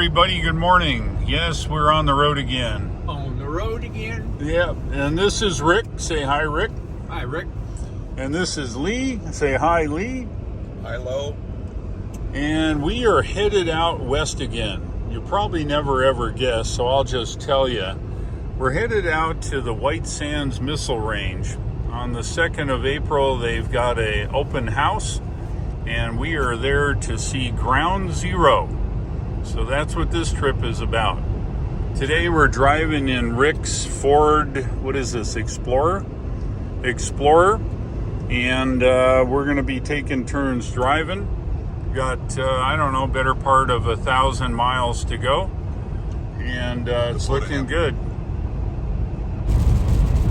everybody, good morning. Yes, we're on the road again. On the road again? Yep, and this is Rick. Say hi, Rick. Hi, Rick. And this is Lee. Say hi, Lee. Hello. And we are headed out west again. You probably never ever guess, so I'll just tell you. We're headed out to the White Sands Missile Range. On the 2nd of April, they've got an open house, and we are there to see Ground Zero. So that's what this trip is about. Today we're driving in Rick's Ford, what is this, Explorer? And we're going to be taking turns driving. Got, I don't know, better part of 1,000 miles to go. And it's looking good.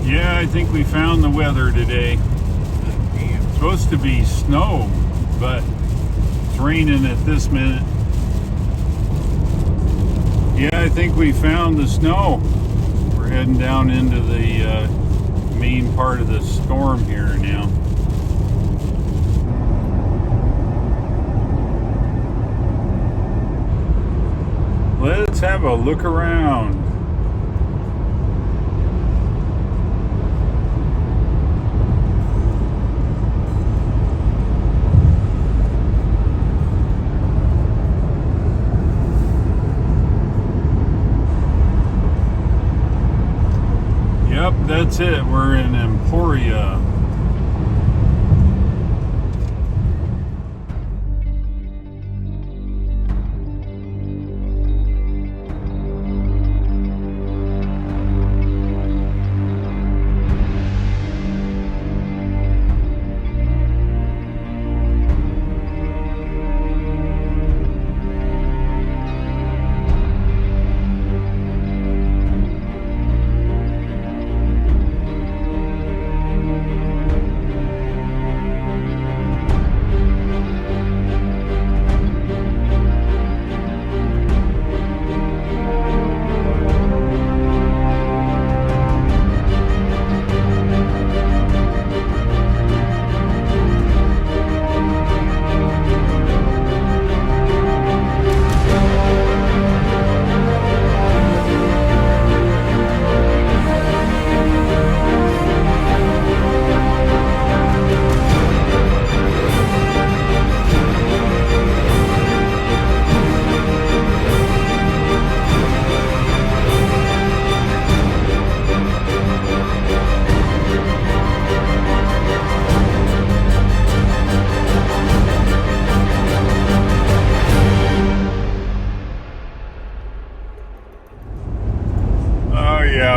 Yeah, I think we found the weather today. It's supposed to be snow, but it's raining at this minute. Yeah, I think we found the snow. We're heading down into the main part of the storm here now. Let's have a look around. Yep, that's it. We're in Emporia.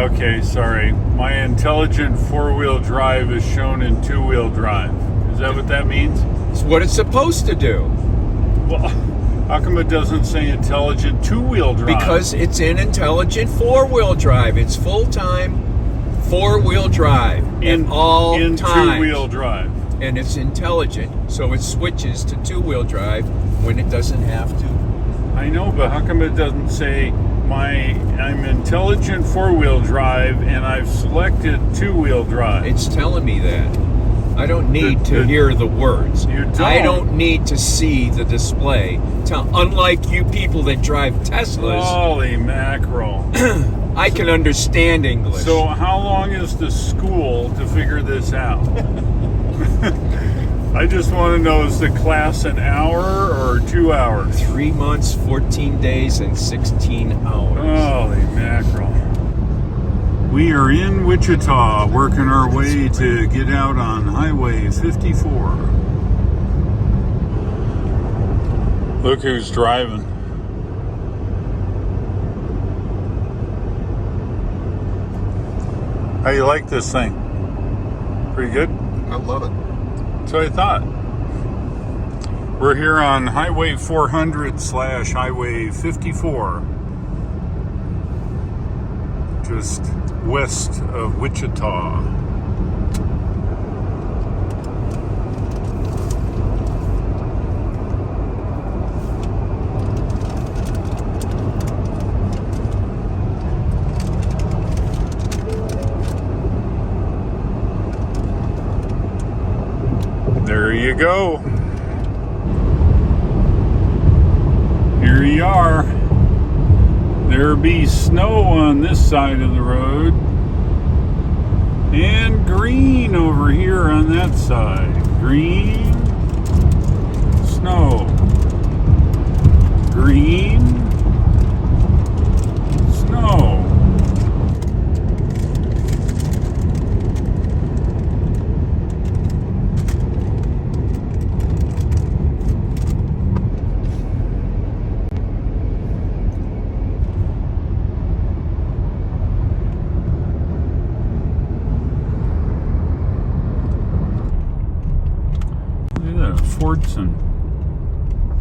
Okay, sorry. My intelligent four-wheel drive is shown in two-wheel drive. Is that what that means? It's what it's supposed to do. Well, how come it doesn't say intelligent two-wheel drive? Because it's in intelligent four-wheel drive. It's full-time four-wheel drive in all in times. Two-wheel drive. And it's intelligent, so it switches to two-wheel drive when it doesn't have to. I know, but how come it doesn't say I'm intelligent four-wheel drive and I've selected two-wheel drive? It's telling me that. I don't need to hear the words. You don't. I don't need to see the display. Unlike you people that drive Teslas. Holy mackerel. I can understand English. So how long is the school to figure this out? I just want to know, is the class an hour or 2 hours? 3 months, 14 days, and 16 hours. Holy mackerel. We are in Wichita, working our way to get out on Highway 54. Look who's driving. How you like this thing? Pretty good? I love it. So I thought. We're here on Highway 400/Highway 54. Just west of Wichita. There you go. Here you are. There be snow on this side of the road. And green over here on that side. Green. Snow. Green. Snow.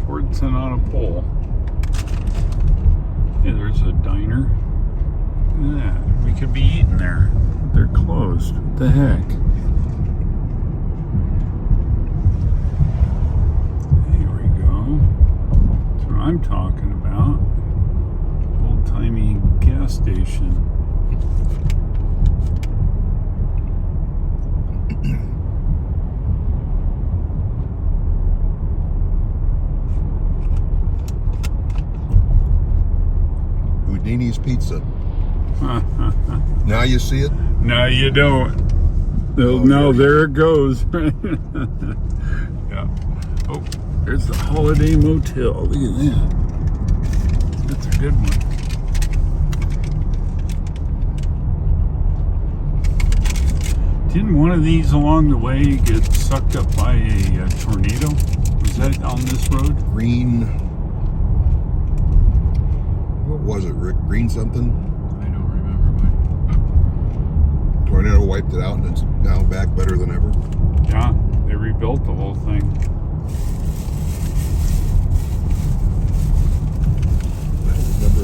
Fordson on a pole. Yeah, there's a diner. Look at that. We could be eating there. They're closed. What the heck? There we go. That's what I'm talking about. Old-timey gas station. Houdini's Pizza. Now you see it? No, you don't. No, there it goes. Yeah. Oh, there's the Holiday Motel. Look at that. That's a good one. Didn't one of these along the way get sucked up by a tornado? Was that on this road? Green. What was it, Rick? Green something? I don't remember. Tornado wiped it out and it's now back better than ever. Yeah, they rebuilt the whole thing. I don't remember.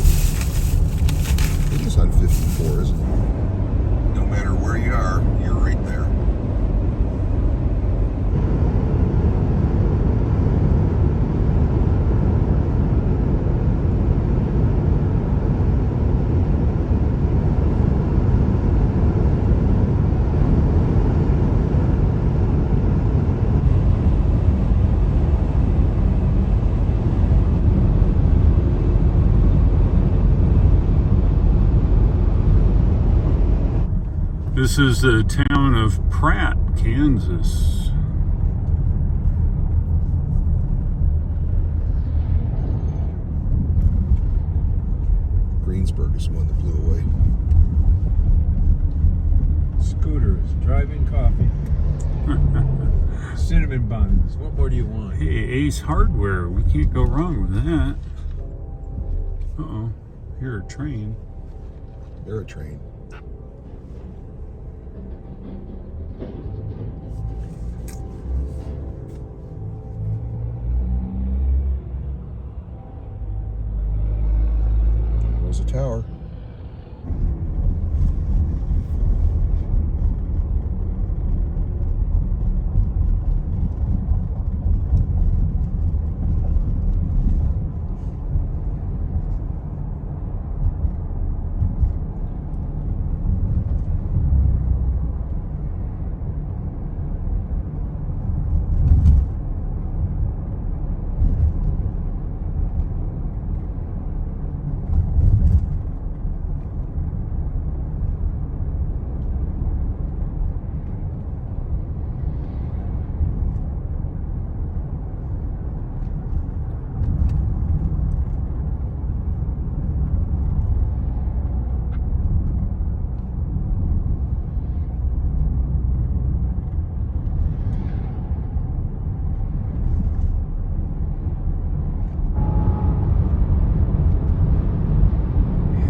It is on 54, isn't it? No matter where you are, you're right there. This is the town of Pratt, Kansas. Greensburg is the one that blew away. Scooters, driving coffee, cinnamon buns. What more do you want? Hey, Ace Hardware. We can't go wrong with that. Uh-oh. Here, a train. They're a train. There's a tower.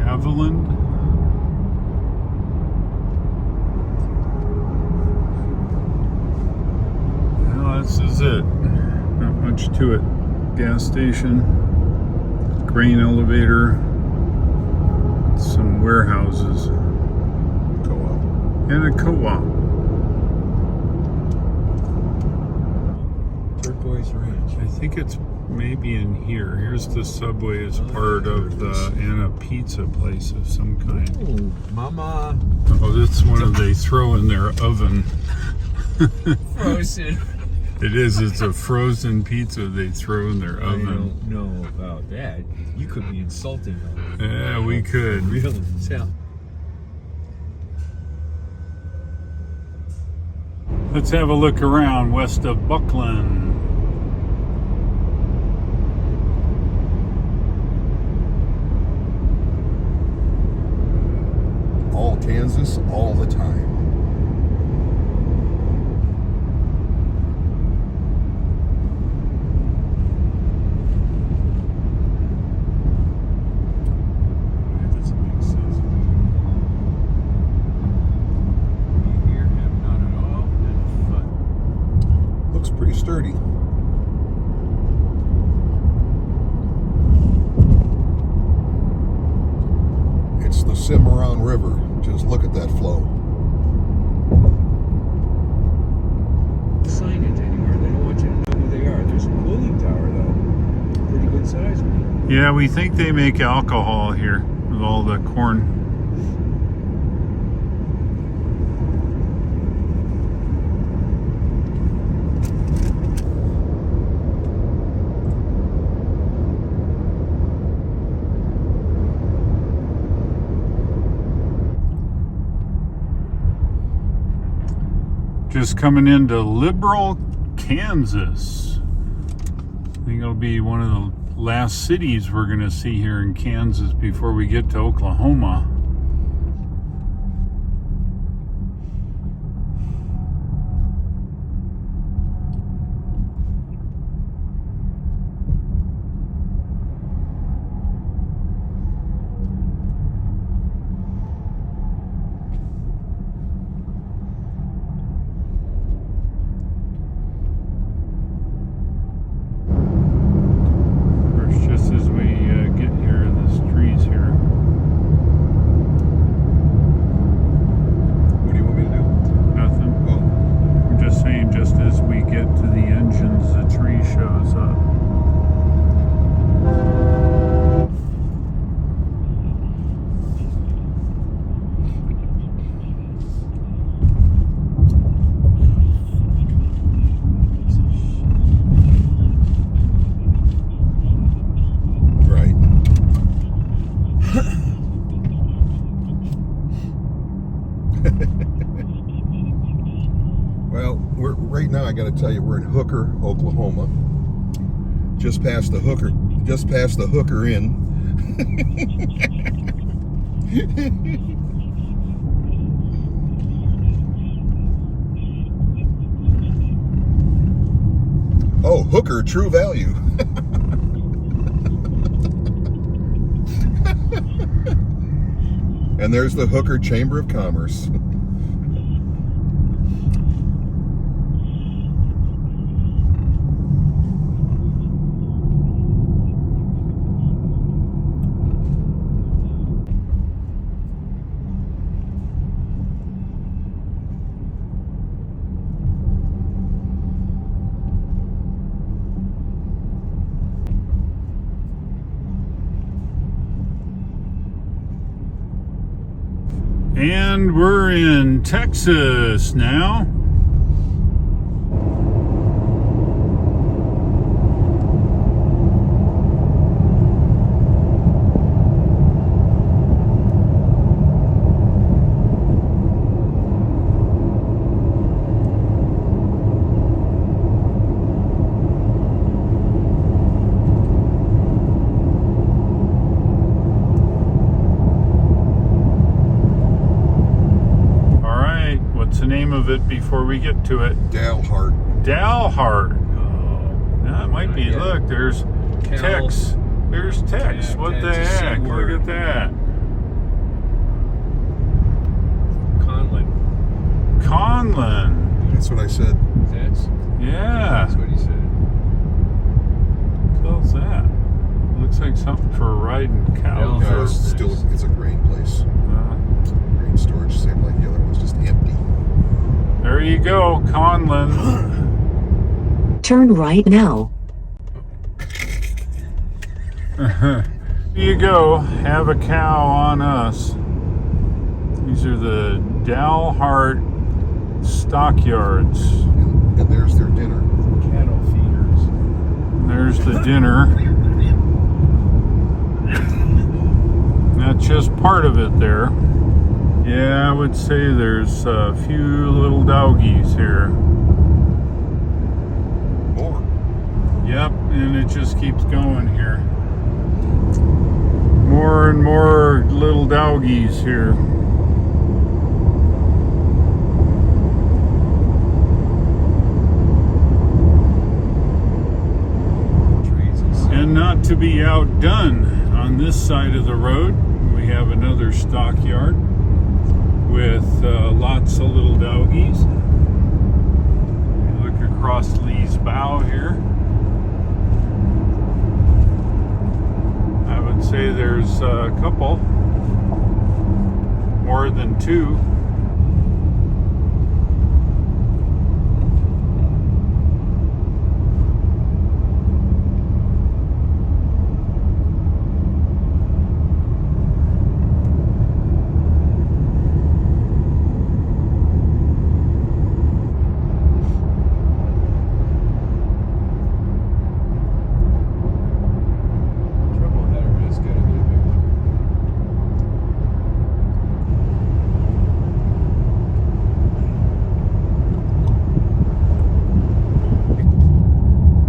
Haviland. Well, this is it. Not much to it. Gas station, grain elevator, some warehouses, Co-op. and a co-op. Turquoise Ranch. I think it's maybe in here. Here's the subway as part of the and a pizza place of some kind. Oh, mama. Oh, that's one of they throw in their oven. Frozen. It is. It's a frozen pizza they throw in their I oven. don't know about that. You could be insulting them. Yeah, we could. Really? Tell. Let's have a look around west of Buckland. All Kansas, all the time. That doesn't make sense. Here, have not at all. Looks pretty sturdy. It's the Cimarron River. Just look at that flow. Sign it anywhere. They don't want you to know who they are. There's a cooling tower, though. Pretty good size one. Yeah, we think they make alcohol here with all the corn. Just coming into Liberal, Kansas. I think it'll be one of the last cities we're going to see here in Kansas before we get to Oklahoma. Just as we get here, there's trees here. What do you want me to do? Nothing. Oh, I'm just saying, just as we get to the engines, the tree shows up. right. Well, we're right now. I got to tell you, we're in Hooker, Oklahoma. Just past the Hooker Inn. Oh, Hooker, True Value. And there's the Hooker Chamber of Commerce. And we're in Texas now. What's the name of it before we get to it? Dalhart. Dalhart. Oh, That might be. yet. Look, there's Tex. There's Tex. Yeah, What the that's a C heck? Look word. at that. Conlon. That's what I said. Yeah. That's what he said. What the hell's that? Looks like something for riding cows. No, it's a grain place. Grain storage, same like the other one's just empty. There you go, Conlon. Turn right now. Here you go. Have a cow on us. These are the Dalhart Stockyards. And there's their dinner. There's the dinner. That's just part of it there. Yeah, I would say there's a few little doggies here. More. Yep, and it just keeps going here. More and more little doggies here. And not to be outdone, on this side of the road, we have another stockyard with lots of little doggies. Look across Lee's bow here. I would say there's a couple, more than two.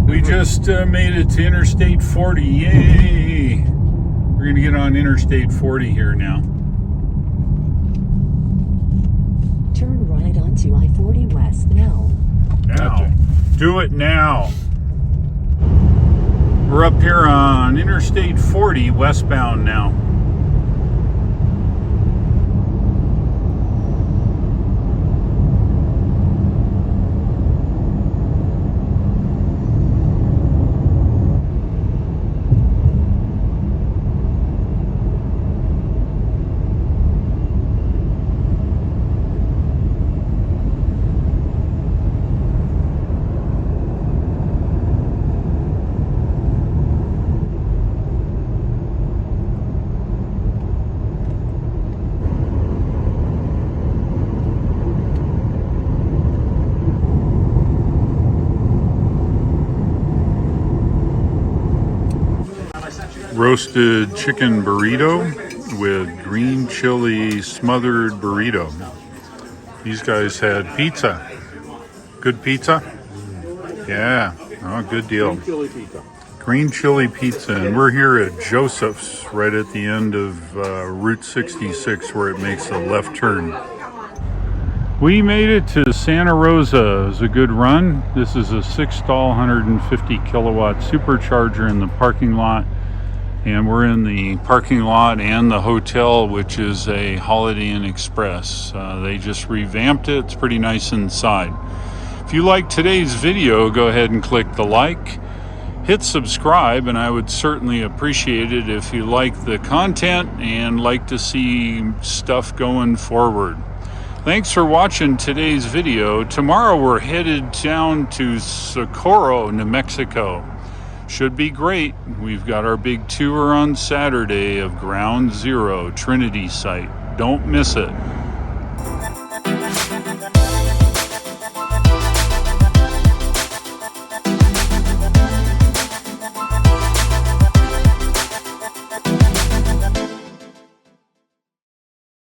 We just made it to Interstate 40. Yay! We're going to get on Interstate 40 here now. Turn right onto I-40 West now. Now. Do it now. We're up here on Interstate 40 westbound now. Roasted chicken burrito with green chili smothered burrito. These guys had pizza. Good pizza? Yeah, oh, good deal. Green chili pizza, and we're here at Joseph's, right at the end of Route 66, where it makes a left turn. We made it to Santa Rosa. It was a good run. This is a 6-stall, 150 kilowatt supercharger in the parking lot. And we're in the parking lot and the hotel, which is a Holiday Inn Express. They just revamped it. It's pretty nice inside. If you like today's video, go ahead and click the like. Hit subscribe, and I would certainly appreciate it if you like the content and like to see stuff going forward. Thanks for watching today's video. Tomorrow we're headed down to Socorro, New Mexico. Should be great. We've got our big tour on Saturday of Ground Zero, Trinity site. Don't miss it.